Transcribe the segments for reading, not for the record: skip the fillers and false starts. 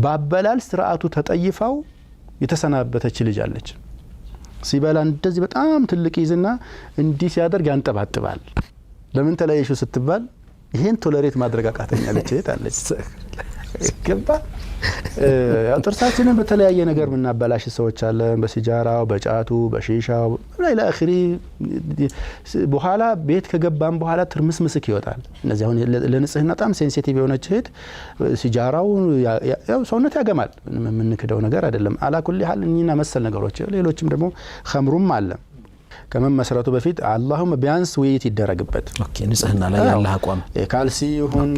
ባበላል ስርዓቱ ተጠይፋው የተሰናበተች ልጅ አለች ሲበላ እንደዚህ በጣም ትልቅ ይዝና እንዲህ ሲያደርግ ያንጠባጥባል ለምን ተለያይሹ ስትባል ይሄን ቶለሬት ማድረግ አቃተኛለች አለች ገባ ጥርሳችንን በተለያየ ነገር ምናበላሽ ሰዎች አለን በሲጃራው በጫቱ በሺሻው ላይላ አኺሪ በኋላ ቤት ከገባን በኋላ ትርምስምስክ ይወጣል እነዚህ አሁን ለንጽህና በጣም ሴንሲቲቭ የሆነች እህት ሲጃራው ያው ሰውነት ያገማል ምን ከደው ነገር አይደለም አላኩል ሐል እኛና መሰል ነገሮች ሌሎችም ደግሞ ኸምሩም አለ ከመመስረቱ በፊት አላሁም ቢያንስ ውይይት ይደረግበት ኦኬ ንጽህና ላይ ያለ አቋም ካልሲ ይሁን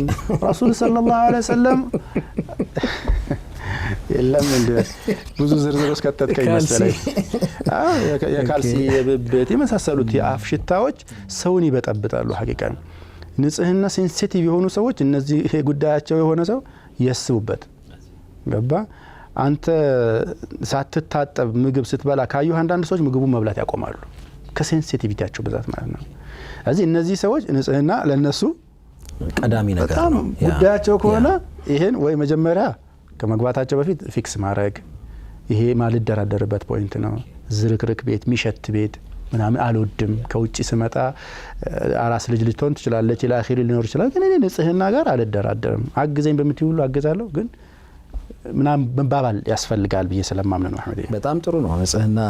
ረሱል ሰለላሁ ዐለይሂ ወሰለም የለም እንደ ብዙ ዝርዝሮች ከተተከኝ መሰለኝ የካልሲ የብብት የመሳሰሉት የአፍ ሽታዎች ሰውን ይበጠብጣሉ ሐቂቃን ንጽህና ሴንሲቲቭ የሆኑ ሰዎች እነዚህ ይሄ ጉዳያቸው የሆነ ሰው ያስቡበት ገባ አንተ ሳትታጠብ ምግብ ስትበላ ካዩ አንዳንድ ሰዎች ምግቡን መብላት ያቆማሉ ከሴንሲቲቪቲያቸው በዛት ማለት ነው ስለዚህ እነዚህ ሰዎች ንጽህና ለነሱ ቀዳሚ ነገር ነው ጉዳያቸው ከሆነ ይሄን ወይ መጀመሪያ ከመግባታቸው በፊት ፊክስ ማድረግ ይሄ ማለት ደራደርበት ፖይንት ነው ዝርክርክ ቤት ሚሸት ቤት ምናምን አልወድም ከውጪ ስመጣ አራስ ልጅ ልትሆን ትችላለች ኢላኺሪ ሊኖር ይችላል ግን እኔ ንጽህና ጋር አልደራደርም አግዘኝ በምትይሉ አገዛለሁ ግን ምናምን መባባል ያስፈልጋል ብዬ ስለማምን ነው አህመድ በጣም ጥሩ ነው ንጽህና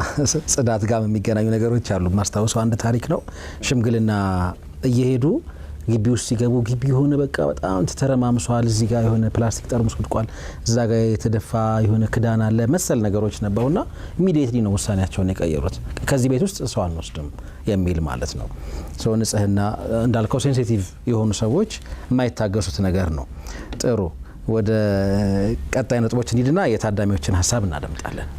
ጽዳት ጋር የሚገናኙ ነገሮች አሉ ማስተዋወሱ አንድ ታሪክ ነው ሽምግልና እየሄዱ ግቢ ውስጥ ሲገቡ ግቢ ሆነ በቃ በጣም ተተረማምሷል እዚህ ጋር የሆነ ፕላስቲክ ጠርሙስ ወድቋል እዛ ጋር የተደፋ የሆነ ክዳን አለ መሰል ነገሮች ነበውና ኢሚዲየትሊ ነው ውሳኔያቸውን የቀየሩት ከዚህ ቤት ውስጥ ሰው አንወስድም የሚል ማለት ነው ሰው ንጽህና እንዳልከው ሴንሲቲቭ የሆኑ ሰዎች የማይታገሱት ነገር ነው ጥሩ ወደ ቀጣይ ነጥቦች እንሂድና የታዳሚዎችን ሐሳብ እናደምጣለን